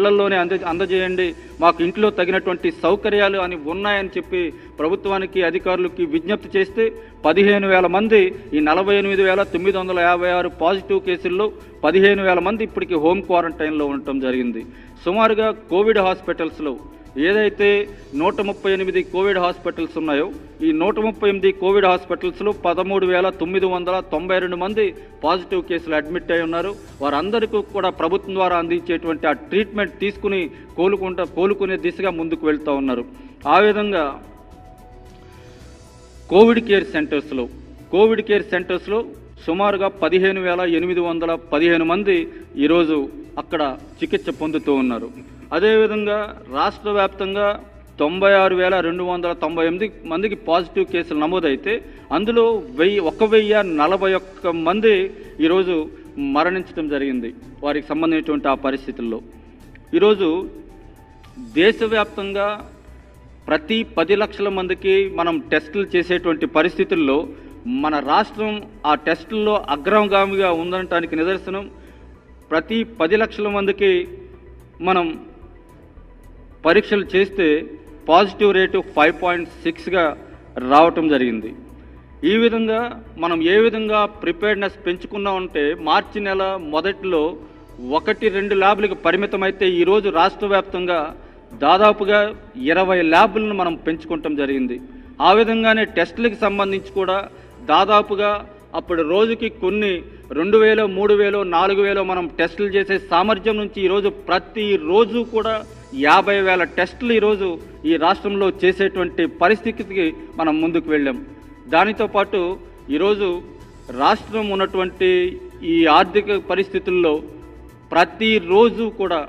ఇళ్లలోనే అందజేయండి, మాకు ఇంట్లో తగినటువంటి సౌకర్యాలు అని ఉన్నాయని చెప్పి ప్రభుత్వానికి అధికారులకి విజ్ఞప్తి చేస్తే 15,000 మంది ఈ 48,956 పాజిటివ్ కేసుల్లో 15,000 మంది ఇప్పటికీ హోమ్ క్వారంటైన్లో ఉండటం జరిగింది. సుమారుగా కోవిడ్ హాస్పిటల్స్లో ఏదైతే 138 కోవిడ్ హాస్పిటల్స్ ఉన్నాయో ఈ 138 కోవిడ్ హాస్పిటల్స్లో 13,992 మంది పాజిటివ్ కేసులు అడ్మిట్ అయి ఉన్నారు. వారందరికీ కూడా ప్రభుత్వం ద్వారా అందించేటువంటి ఆ ట్రీట్మెంట్ తీసుకుని కోలుకునే దిశగా ముందుకు వెళ్తూ ఉన్నారు. ఆ విధంగా కోవిడ్ కేర్ సెంటర్స్లో సుమారుగా 15,815 మంది ఈరోజు అక్కడ చికిత్స పొందుతూ ఉన్నారు. అదేవిధంగా రాష్ట్ర వ్యాప్తంగా 96,298 మందికి పాజిటివ్ కేసులు నమోదైతే అందులో 1,041 మంది ఈరోజు మరణించడం జరిగింది. వారికి సంబంధించినటువంటి ఆ పరిస్థితుల్లో ఈరోజు దేశవ్యాప్తంగా ప్రతి 10 లక్షల మందికి మనం టెస్టులు చేసేటువంటి పరిస్థితుల్లో మన రాష్ట్రం ఆ టెస్టుల్లో అగ్రగామిగా ఉండటానికి నిదర్శనం. ప్రతి 10 లక్షల మందికి మనం పరీక్షలు చేస్తే పాజిటివ్ రేటు 5.6గా రావటం జరిగింది. ఈ విధంగా మనం ఏ విధంగా ప్రిపేర్డ్నెస్ పెంచుకున్నామంటే మార్చి నెల మొదట్లో 1-2 ల్యాబ్లకు పరిమితమైతే ఈరోజు రాష్ట్ర వ్యాప్తంగా దాదాపుగా 20 ల్యాబులను మనం పెంచుకోవటం జరిగింది. ఆ విధంగానే టెస్టులకు సంబంధించి కూడా దాదాపుగా అప్పుడు రోజుకి కొన్ని 2,000, 3,000, 4,000 మనం టెస్టులు చేసే సామర్థ్యం నుంచి ఈరోజు ప్రతిరోజు కూడా 50,000 టెస్టులు ఈరోజు ఈ రాష్ట్రంలో చేసేటువంటి పరిస్థితికి మనం ముందుకు వెళ్ళాం. దానితో పాటు ఈరోజు రాష్ట్రం ఉన్నటువంటి ఈ ఆర్థిక పరిస్థితుల్లో ప్రతిరోజు కూడా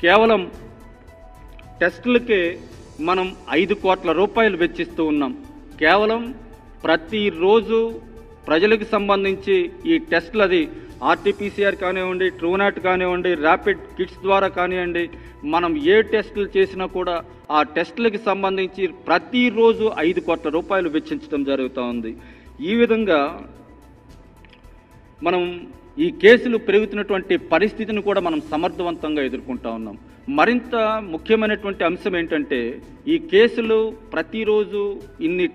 కేవలం టెస్టులకే మనం 5 కోట్ల రూపాయలు వెచ్చిస్తూ ఉన్నాం. కేవలం ప్రతిరోజు ప్రజలకు సంబంధించి ఈ టెస్టులు అది ఆర్టీపీసీఆర్ కానివ్వండి, ట్రూనాట్ కానివ్వండి, ర్యాపిడ్ కిట్స్ ద్వారా కానివ్వండి, మనం ఏ టెస్టులు చేసినా కూడా ఆ టెస్టులకు సంబంధించి ప్రతిరోజు 5 కోట్ల రూపాయలు వెచ్చించడం జరుగుతూ ఉంది. ఈ విధంగా మనం ఈ కేసులు పెరుగుతున్నటువంటి పరిస్థితిని కూడా మనం సమర్థవంతంగా ఎదుర్కొంటా ఉన్నాం. మరింత ముఖ్యమైనటువంటి అంశం ఏంటంటే ఈ కేసులు ప్రతిరోజు ఇన్ని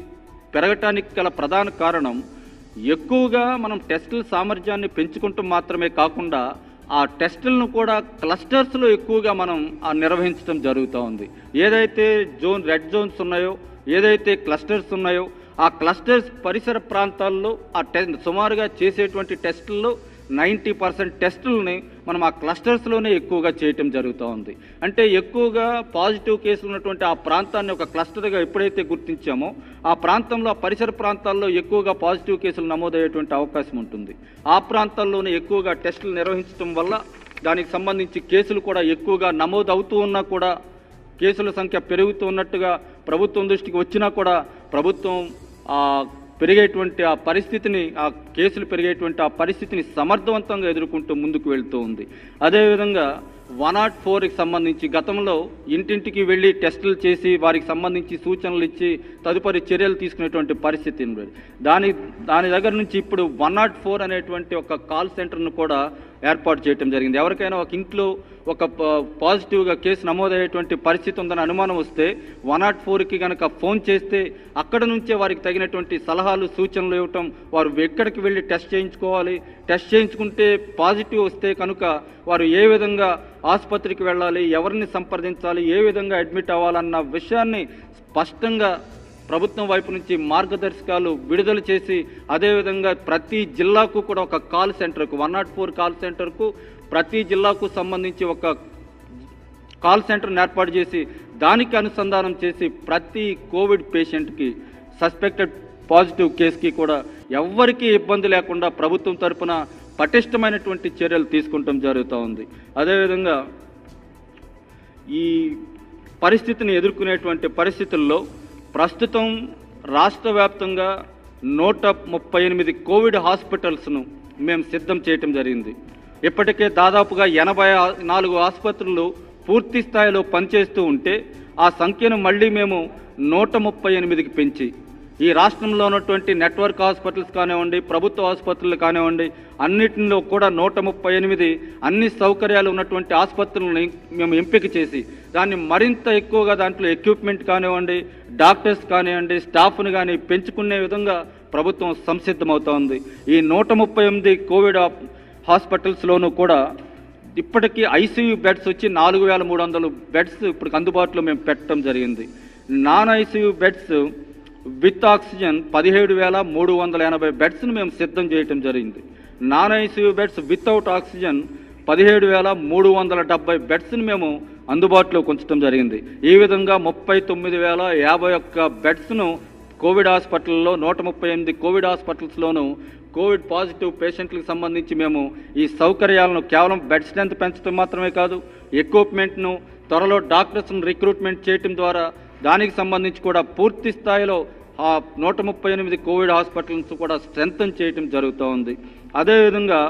పెరగటానికి గల ప్రధాన కారణం ఎక్కువగా మనం టెస్టుల సామర్థ్యాన్ని పెంచుకుంటూ మాత్రమే కాకుండా ఆ టెస్టులను కూడా క్లస్టర్స్లో ఎక్కువగా మనం నిర్వహించడం జరుగుతూ ఉంది. ఏదైతే రెడ్ జోన్స్ ఉన్నాయో, ఏదైతే క్లస్టర్స్ ఉన్నాయో ఆ క్లస్టర్స్ పరిసర ప్రాంతాల్లో సుమారుగా చేసేటువంటి టెస్టుల్లో 90% టెస్టులని మనం ఆ క్లస్టర్స్లోనే ఎక్కువగా చేయటం జరుగుతూ ఉంది. అంటే ఎక్కువగా పాజిటివ్ కేసులు ఉన్నటువంటి ఆ ప్రాంతాన్ని ఒక క్లస్టర్గా ఎప్పుడైతే గుర్తించామో ఆ ప్రాంతంలో ఆ పరిసర ప్రాంతాల్లో ఎక్కువగా పాజిటివ్ కేసులు నమోదయ్యేటువంటి అవకాశం ఉంటుంది. ఆ ప్రాంతాల్లోనే ఎక్కువగా టెస్టులు నిర్వహించడం వల్ల దానికి సంబంధించి కేసులు కూడా ఎక్కువగా నమోదు అవుతూ ఉన్నా కూడా కేసుల సంఖ్య పెరుగుతూ ఉన్నట్టుగా ప్రభుత్వం దృష్టికి వచ్చినా కూడా ప్రభుత్వం పెరిగేటువంటి ఆ పరిస్థితిని, ఆ కేసులు పెరిగేటువంటి ఆ పరిస్థితిని సమర్థవంతంగా ఎదుర్కొంటూ ముందుకు వెళ్తూ ఉంది. అదేవిధంగా 104కి సంబంధించి గతంలో ఇంటింటికి వెళ్ళి టెస్టులు చేసి వారికి సంబంధించి సూచనలు ఇచ్చి తదుపరి చర్యలు తీసుకునేటువంటి పరిస్థితి ఉంది. దాని దగ్గర నుంచి ఇప్పుడు 104 అనేటువంటి ఒక కాల్ సెంటర్ను కూడా ఏర్పాటు చేయడం జరిగింది. ఎవరికైనా ఒక ఇంట్లో ఒక పాజిటివ్గా కేసు నమోదయ్యేటువంటి పరిస్థితి ఉందని అనుమానం వస్తే 104కి కనుక ఫోన్ చేస్తే అక్కడ నుంచే వారికి తగినటువంటి సలహాలు సూచనలు ఇవ్వటం, వారు ఎక్కడికి వెళ్ళి టెస్ట్ చేయించుకోవాలి, టెస్ట్ చేయించుకుంటే పాజిటివ్ వస్తే కనుక వారు ఏ విధంగా ఆసుపత్రికి వెళ్ళాలి, ఎవరిని సంప్రదించాలి, ఏ విధంగా అడ్మిట్ అవ్వాలన్న విషయాన్ని స్పష్టంగా ప్రభుత్వం వైపు నుంచి మార్గదర్శకాలు విడుదల చేసి అదేవిధంగా ప్రతి జిల్లాకు కూడా ఒక కాల్ సెంటర్కు 104 కాల్ సెంటర్కు ప్రతి జిల్లాకు సంబంధించి ఒక కాల్ సెంటర్ని ఏర్పాటు చేసి దానికి అనుసంధానం చేసి ప్రతి కోవిడ్ పేషెంట్కి సస్పెక్టెడ్ పాజిటివ్ కేసుకి కూడా ఎవ్వరికీ ఇబ్బంది లేకుండా ప్రభుత్వం తరపున పటిష్టమైనటువంటి చర్యలు తీసుకుంటాం జరుగుతూ ఉంది. అదేవిధంగా ఈ పరిస్థితిని ఎదుర్కొనేటువంటి పరిస్థితుల్లో ప్రస్తుతం రాష్ట్ర వ్యాప్తంగా 138 కోవిడ్ హాస్పిటల్స్ను మేము సిద్ధం చేయటం జరిగింది. ఇప్పటికే దాదాపుగా 84 ఆసుపత్రులు పూర్తి స్థాయిలో పనిచేస్తూ ఉంటే ఆ సంఖ్యను మళ్ళీ మేము 138కి పెంచి ఈ రాష్ట్రంలో ఉన్నటువంటి నెట్వర్క్ హాస్పిటల్స్ కానివ్వండి, ప్రభుత్వ ఆసుపత్రులు కానివ్వండి, అన్నిటిలో కూడా 138 అన్ని సౌకర్యాలు ఉన్నటువంటి ఆసుపత్రులని మేము ఎంపిక చేసి దాన్ని మరింత ఎక్కువగా దాంట్లో ఎక్విప్మెంట్ కానివ్వండి, డాక్టర్స్ కానివ్వండి, స్టాఫ్ను కానీ పెంచుకునే విధంగా ప్రభుత్వం సంసిద్ధమవుతోంది. ఈ 138 కోవిడ్ హాస్పిటల్స్లోనూ కూడా ఇప్పటికీ ఐసీయూ బెడ్స్ వచ్చి 4300 బెడ్స్ ఇప్పుడు అందుబాటులో మేము పెట్టడం జరిగింది. Non ICU beds with oxygen 17,380 బెడ్స్ను మేము సిద్ధం చేయటం జరిగింది. Non ICU beds without oxygen 17,370 బెడ్స్ని మేము అందుబాటులోకి ఉంచడం జరిగింది. ఈ విధంగా 39,051 బెడ్స్ను కోవిడ్ హాస్పిటల్లో 138 కోవిడ్ హాస్పిటల్స్లోనూ కోవిడ్ పాజిటివ్ పేషెంట్లకు సంబంధించి మేము ఈ సౌకర్యాలను కేవలం బెడ్ స్ట్రెంత్ పెంచడం మాత్రమే కాదు, ఎక్విప్మెంట్ను త్వరలో డాక్టర్స్ను రిక్రూట్మెంట్ చేయటం ద్వారా దానికి సంబంధించి కూడా పూర్తి స్థాయిలో ఆ 138 కోవిడ్ హాస్పిటల్స్ కూడా స్ట్రెంథన్ చేయటం జరుగుతూ ఉంది. అదేవిధంగా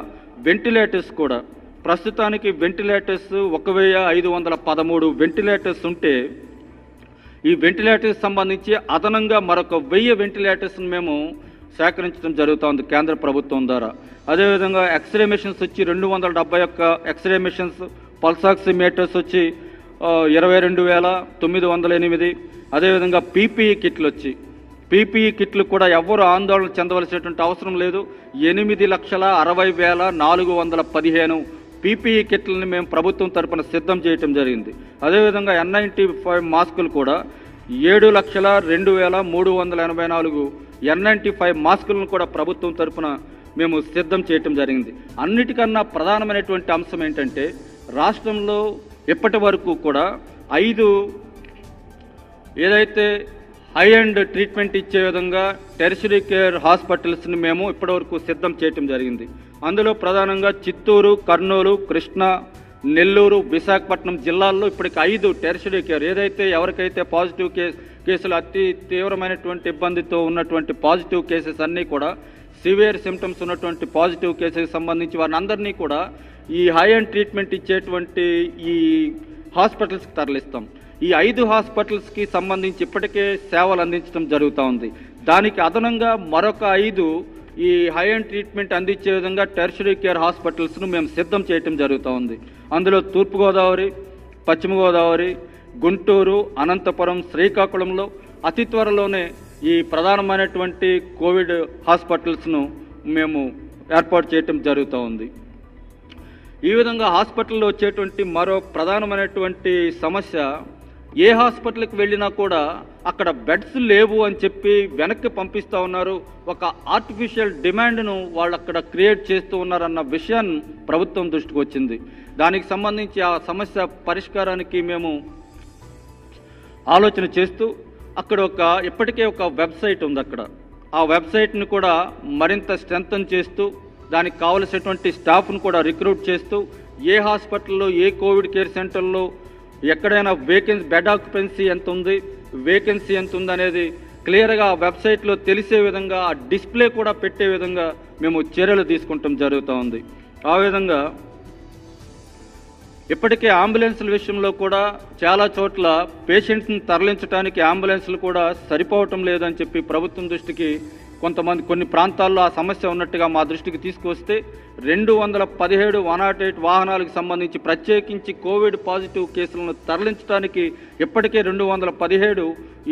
వెంటిలేటర్స్ కూడా ప్రస్తుతానికి వెంటిలేటర్స్ 1,513 వెంటిలేటర్స్ ఉంటే ఈ వెంటిలేటర్స్ సంబంధించి అదనంగా మరొక 1000 వెంటిలేటర్స్ని మేము సేకరించడం జరుగుతోంది కేంద్ర ప్రభుత్వం ద్వారా. అదేవిధంగా ఎక్స్రే మిషన్స్ వచ్చి 271 ఎక్స్రే మిషన్స్, పల్స్ ఆక్సిమీటర్స్ వచ్చి 22,908. అదేవిధంగా పీపీఈ కిట్లు వచ్చి పీపీఈ కిట్లు కూడా ఎవ్వరూ ఆందోళన చెందవలసినటువంటి అవసరం లేదు. 8,60,415 పీపీఈ కిట్లని మేము ప్రభుత్వం తరపున సిద్ధం చేయటం జరిగింది. అదేవిధంగా N95 మాస్కులు కూడా 7,02,384 N95 మాస్కులను కూడా ప్రభుత్వం తరపున మేము సిద్ధం చేయటం జరిగింది. అన్నిటికన్నా ప్రధానమైనటువంటి అంశం ఏంటంటే రాష్ట్రంలో ఇప్పటి వరకు కూడా 5 ఏదైతే హై అండ్ ట్రీట్మెంట్ ఇచ్చే విధంగా టెరిషరీ కేర్ హాస్పిటల్స్ని మేము ఇప్పటివరకు సిద్ధం చేయటం జరిగింది. అందులో ప్రధానంగా చిత్తూరు, కర్నూలు, కృష్ణా, నెల్లూరు, విశాఖపట్నం జిల్లాల్లో ఇప్పటికి 5 టెరిషరీ కేర్ ఏదైతే ఎవరికైతే పాజిటివ్ కేసులు అతి తీవ్రమైనటువంటి ఇబ్బందితో ఉన్నటువంటి పాజిటివ్ కేసెస్ అన్నీ కూడా సివియర్ సిమ్టమ్స్ ఉన్నటువంటి పాజిటివ్ కేసెస్ సంబంధించి వారిని అందరినీ కూడా ఈ హై అండ్ ట్రీట్మెంట్ ఇచ్చేటువంటి ఈ హాస్పిటల్స్కి తరలిస్తాం. ఈ 5 హాస్పిటల్స్కి సంబంధించి ఇప్పటికే సేవలు అందించడం జరుగుతూ ఉంది. దానికి అదనంగా మరొక 5 ఈ హై అండ్ ట్రీట్మెంట్ అందించే విధంగా టెరిషరీ కేర్ హాస్పిటల్స్ను మేము సిద్ధం చేయటం జరుగుతూ ఉంది. అందులో తూర్పుగోదావరి, పశ్చిమ గోదావరి, గుంటూరు, అనంతపురం, శ్రీకాకుళంలో అతి త్వరలోనే ఈ ప్రధానమైనటువంటి కోవిడ్ హాస్పిటల్స్ను మేము ఏర్పాటు చేయటం జరుగుతూ ఉంది. ఈ విధంగా హాస్పిటల్లో వచ్చేటువంటి మరో ప్రధానమైనటువంటి సమస్య, ఏ హాస్పిటల్కి వెళ్ళినా కూడా అక్కడ బెడ్స్ లేవు అని చెప్పి వెనక్కి పంపిస్తూ ఉన్నారు. ఒక ఆర్టిఫిషియల్ డిమాండ్ను వాళ్ళు అక్కడ క్రియేట్ చేస్తూ ఉన్నారన్న విషయాన్ని ప్రభుత్వం దృష్టికి వచ్చింది. దానికి సంబంధించి ఆ సమస్య పరిష్కారానికి మేము ఆలోచన చేస్తూ అక్కడ ఇప్పటికే ఒక వెబ్సైట్ ఉంది. అక్కడ ఆ వెబ్సైట్ని కూడా మరింత స్ట్రెంథన్ చేస్తూ దానికి కావలసినటువంటి స్టాఫ్ను కూడా రిక్రూట్ చేస్తూ ఏ హాస్పిటల్లో, ఏ కోవిడ్ కేర్ సెంటర్లో ఎక్కడైనా బెడ్ ఆక్యుపెన్సీ ఎంత ఉంది, వేకెన్సీ ఎంత ఉంది అనేది క్లియర్గా ఆ వెబ్సైట్లో తెలిసే విధంగా ఆ డిస్ప్లే కూడా పెట్టే విధంగా మేము చర్యలు తీసుకుంటాం జరుగుతూ ఉంది. ఆ విధంగా ఇప్పటికే అంబులెన్స్ల విషయంలో కూడా చాలా చోట్ల పేషెంట్స్ని తరలించడానికి అంబులెన్స్లు కూడా సరిపోవటం లేదని చెప్పి ప్రభుత్వం దృష్టికి కొన్ని ప్రాంతాల్లో ఆ సమస్య ఉన్నట్టుగా మా దృష్టికి తీసుకొస్తే 217 108 వాహనాలకు సంబంధించి ప్రత్యేకించి కోవిడ్ పాజిటివ్ కేసులను తరలించడానికి ఇప్పటికే 217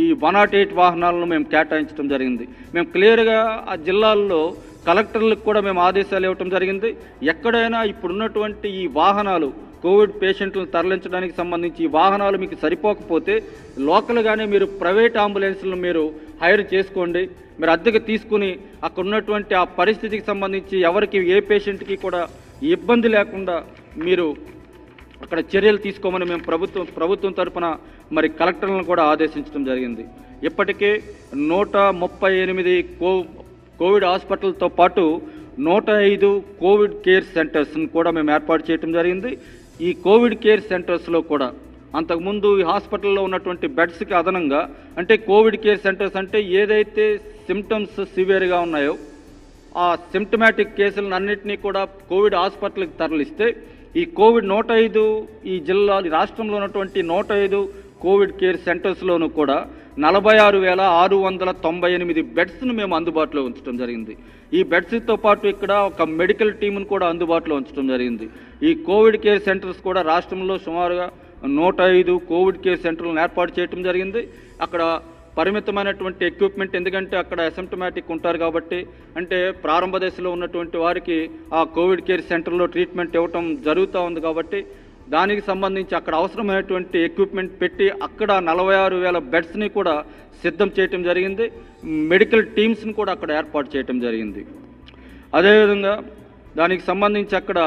ఈ 108 వాహనాలను మేము కేటాయించడం జరిగింది. మేము క్లియర్గా ఆ జిల్లాల్లో కలెక్టర్లకు కూడా మేము ఆదేశాలు ఇవ్వటం జరిగింది. ఎక్కడైనా ఇప్పుడున్నటువంటి ఈ వాహనాలు కోవిడ్ పేషెంట్లను తరలించడానికి సంబంధించి ఈ వాహనాలు మీకు సరిపోకపోతే లోకల్గానే మీరు ప్రైవేట్ అంబులెన్స్లను మీరు హైర్ చేసుకోండి. మీరు అద్దెకు తీసుకుని అక్కడ ఉన్నటువంటి ఆ పరిస్థితికి సంబంధించి ఎవరికి ఏ పేషెంట్కి కూడా ఇబ్బంది లేకుండా మీరు అక్కడ చర్యలు తీసుకోమని మేము ప్రభుత్వం తరఫున మరి కలెక్టర్లను కూడా ఆదేశించడం జరిగింది. ఇప్పటికే 138 కోవిడ్ హాస్పిటల్తో పాటు 105 కోవిడ్ కేర్ సెంటర్స్ని కూడా మేము ఏర్పాటు చేయడం జరిగింది. ఈ కోవిడ్ కేర్ సెంటర్స్లో కూడా అంతకుముందు ఈ హాస్పిటల్లో ఉన్నటువంటి బెడ్స్కి అదనంగా, అంటే కోవిడ్ కేర్ సెంటర్స్ అంటే ఏదైతే సిమ్టమ్స్ సివియర్గా ఉన్నాయో ఆ సిమ్టమాటిక్ కేసులను అన్నింటినీ కూడా కోవిడ్ హాస్పిటల్కి తరలిస్తే ఈ కోవిడ్ 105 ఈ రాష్ట్రంలో ఉన్నటువంటి 105 కోవిడ్ కేర్ సెంటర్స్లోనూ కూడా 46,698 బెడ్స్ను మేము అందుబాటులో ఉంచడం జరిగింది. ఈ బెడ్స్తో పాటు ఇక్కడ ఒక మెడికల్ టీంను కూడా అందుబాటులో ఉంచడం జరిగింది. ఈ కోవిడ్ కేర్ సెంటర్స్ కూడా రాష్ట్రంలో సుమారుగా 105 కోవిడ్ కేర్ సెంటర్లను ఏర్పాటు చేయడం జరిగింది. అక్కడ పరిమితమైనటువంటి ఎక్విప్మెంట్, ఎందుకంటే అక్కడ అసిమ్టమాటిక్ ఉంటారు కాబట్టి, అంటే ప్రారంభ దశలో ఉన్నటువంటి వారికి ఆ కోవిడ్ కేర్ సెంటర్లో ట్రీట్మెంట్ ఇవ్వటం జరుగుతూ ఉంది కాబట్టి దానికి సంబంధించి అక్కడ అవసరమైనటువంటి ఎక్విప్మెంట్ పెట్టి అక్కడ 46,000 బెడ్స్ని కూడా సిద్ధం చేయటం జరిగింది. మెడికల్ టీమ్స్ని కూడా అక్కడ ఏర్పాటు చేయటం జరిగింది. అదేవిధంగా దానికి సంబంధించి అక్కడ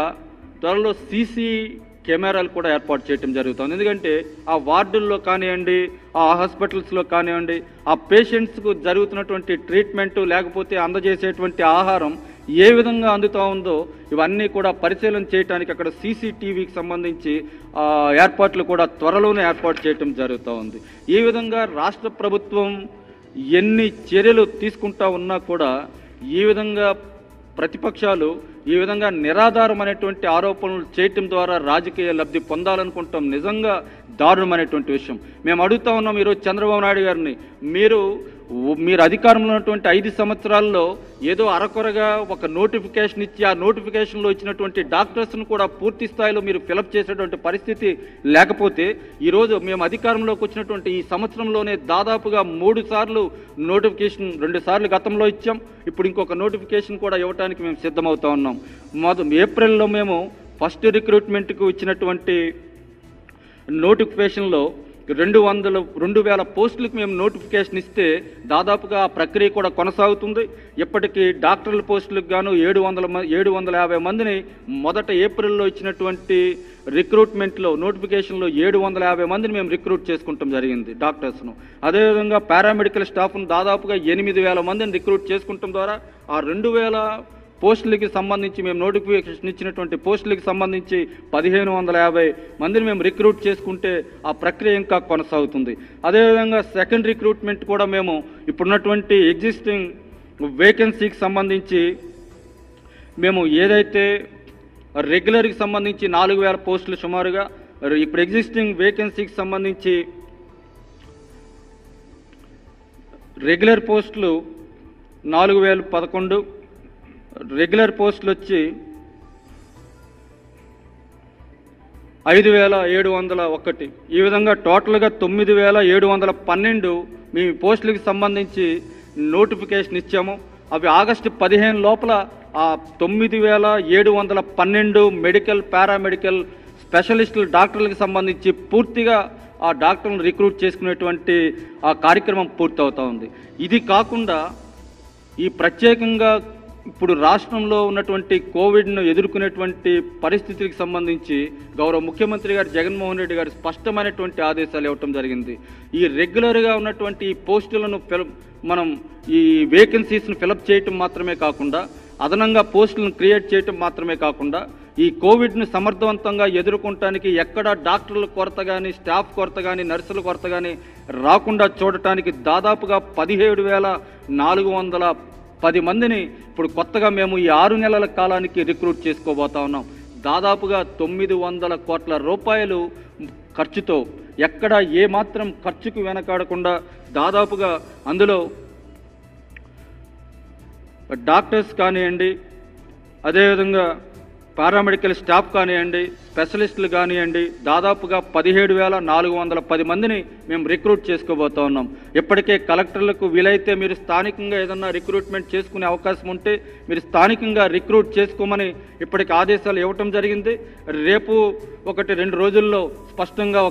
త్వరలో సీసీ కెమెరాలు కూడా ఏర్పాటు చేయడం జరుగుతుంది. ఎందుకంటే ఆ వార్డుల్లో కానివ్వండి, ఆ హాస్పిటల్స్లో కానివ్వండి, ఆ పేషెంట్స్కు జరుగుతున్నటువంటి ట్రీట్మెంటు లేకపోతే అందజేసేటువంటి ఆహారం ఏ విధంగా అందుతూ ఉందో ఇవన్నీ కూడా పరిశీలన చేయడానికి అక్కడ సీసీటీవీకి సంబంధించి ఏర్పాట్లు కూడా త్వరలోనే ఏర్పాటు చేయడం జరుగుతూ ఉంది. ఈ విధంగా రాష్ట్ర ప్రభుత్వం ఎన్ని చర్యలు తీసుకుంటా ఉన్నా కూడా ఈ విధంగా ప్రతిపక్షాలు ఈ విధంగా నిరాధారమైనటువంటి ఆరోపణలు చేయటం ద్వారా రాజకీయ లబ్ధి పొందాలనుకుంటాం. నిజంగా దారుణమైనటువంటి విషయం. మేము అడుగుతా ఉన్నాం ఈరోజు చంద్రబాబు నాయుడు గారిని, మీరు అధికారంలో ఉన్నటువంటి 5 సంవత్సరాల్లో ఏదో అరకొరగా ఒక నోటిఫికేషన్ ఇచ్చి ఆ నోటిఫికేషన్లో ఇచ్చినటువంటి డాక్టర్స్ను కూడా పూర్తి స్థాయిలో మీరు ఫిలప్ చేసేటువంటి పరిస్థితి లేకపోతే ఈరోజు మేము అధికారంలోకి వచ్చినటువంటి ఈ సంవత్సరంలోనే దాదాపుగా 3 సార్లు నోటిఫికేషన్, 2 సార్లు గతంలో ఇచ్చాం, ఇప్పుడు ఇంకొక నోటిఫికేషన్ కూడా ఇవ్వడానికి మేము సిద్ధమవుతా ఉన్నాం. ఏప్రిల్లో మేము ఫస్ట్ రిక్రూట్మెంట్కు ఇచ్చినటువంటి నోటిఫికేషన్లో 2,000 పోస్టులకు మేము నోటిఫికేషన్ ఇస్తే దాదాపుగా ఆ ప్రక్రియ కూడా కొనసాగుతుంది. ఇప్పటికీ డాక్టర్ల పోస్టులకు గాను 750 మందిని మొదట ఏప్రిల్లో ఇచ్చినటువంటి రిక్రూట్మెంట్లో నోటిఫికేషన్లో 750 మందిని మేము రిక్రూట్ చేసుకుంటాం జరిగింది డాక్టర్స్ను. అదేవిధంగా పారామెడికల్ స్టాఫ్ను దాదాపుగా 8,000 మందిని రిక్రూట్ చేసుకుంటాం ద్వారా ఆ 2,000 పోస్టులకి సంబంధించి మేము నోటిఫికేషన్ ఇచ్చినటువంటి పోస్టులకి సంబంధించి 1,550 మందిని మేము రిక్రూట్ చేసుకుంటే ఆ ప్రక్రియ ఇంకా కొనసాగుతుంది. అదేవిధంగా సెకండ్ రిక్రూట్మెంట్ కూడా మేము ఇప్పుడున్నటువంటి ఎగ్జిస్టింగ్ వేకెన్సీకి సంబంధించి మేము ఏదైతే రెగ్యులర్కి సంబంధించి 4,000 పోస్టులు సుమారుగా, ఇప్పుడు ఎగ్జిస్టింగ్ వేకెన్సీకి సంబంధించి రెగ్యులర్ పోస్టులు 4,011, రెగ్యులర్ పోస్టులు వచ్చి 5,701. ఈ విధంగా టోటల్గా 9,712 మేము పోస్టులకు సంబంధించి నోటిఫికేషన్ ఇచ్చాము. అవి ఆగస్టు 15 లోపల ఆ 9,712 మెడికల్, పారామెడికల్ స్పెషలిస్టులు డాక్టర్లకు సంబంధించి పూర్తిగా ఆ డాక్టర్లను రిక్రూట్ చేసుకునేటువంటి ఆ కార్యక్రమం పూర్తవుతూ ఉంది. ఇది కాకుండా ఈ ప్రత్యేకంగా ఇప్పుడు రాష్ట్రంలో ఉన్నటువంటి కోవిడ్ను ఎదుర్కొనేటువంటి పరిస్థితికి సంబంధించి గౌరవ ముఖ్యమంత్రి గారు జగన్మోహన్ రెడ్డి గారు స్పష్టమైనటువంటి ఆదేశాలు ఇవ్వటం జరిగింది. ఈ రెగ్యులర్గా ఉన్నటువంటి ఈ పోస్టులను మనం ఈ వేకెన్సీస్ను ఫిలప్ చేయటం మాత్రమే కాకుండా, అదనంగా పోస్టులను క్రియేట్ చేయటం మాత్రమే కాకుండా, ఈ కోవిడ్ను సమర్థవంతంగా ఎదుర్కొనడానికి ఎక్కడ డాక్టర్ల కొరత కానీ, స్టాఫ్ కొరత కానీ, నర్సుల కొరత కానీ రాకుండా చూడటానికి దాదాపుగా 17,410 మందిని ఇప్పుడు కొత్తగా మేము ఈ 6 నెలల కాలానికి రిక్రూట్ చేసుకోబోతా ఉన్నాం. దాదాపుగా 900 కోట్ల రూపాయలు ఖర్చుతో, ఎక్కడ ఏమాత్రం ఖర్చుకు వెనకాడకుండా దాదాపుగా అందులో డాక్టర్స్ కానివ్వండి, అదేవిధంగా పారామెడికల్ స్టాఫ్ కానివ్వండి, స్పెషలిస్టులు కానివ్వండి, దాదాపుగా 17,410 మందిని మేము రిక్రూట్ చేసుకోబోతా ఉన్నాం. ఇప్పటికే కలెక్టర్లకు వీలైతే మీరు స్థానికంగా ఏదన్నా రిక్రూట్మెంట్ చేసుకునే అవకాశం ఉంటే మీరు స్థానికంగా రిక్రూట్ చేసుకోమని ఇప్పటికి ఆదేశాలు ఇవ్వటం జరిగింది. రేపు 1-2 రోజుల్లో స్పష్టంగా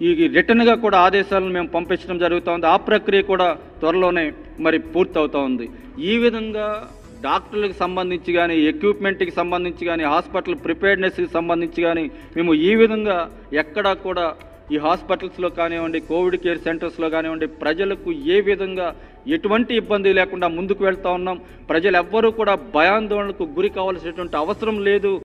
ఈ రిటర్న్గా కూడా ఆదేశాలను మేము పంపించడం జరుగుతూ ఉంది. ఆ ప్రక్రియ కూడా త్వరలోనే మరి పూర్తవుతూ ఉంది. ఈ విధంగా డాక్టర్లకు సంబంధించి కానీ, ఎక్విప్మెంట్కి సంబంధించి కానీ, హాస్పిటల్ ప్రిపేర్డ్నెస్కి సంబంధించి కానీ మేము ఈ విధంగా ఎక్కడా కూడా ఈ హాస్పిటల్స్లో కానివ్వండి, కోవిడ్ కేర్ సెంటర్స్లో కానివ్వండి, ప్రజలకు ఏ విధంగా ఎటువంటి ఇబ్బంది లేకుండా ముందుకు వెళ్తూ ఉన్నాం. ప్రజలు ఎవ్వరూ కూడా భయాందోళనకు గురి కావాల్సినటువంటి అవసరం లేదు.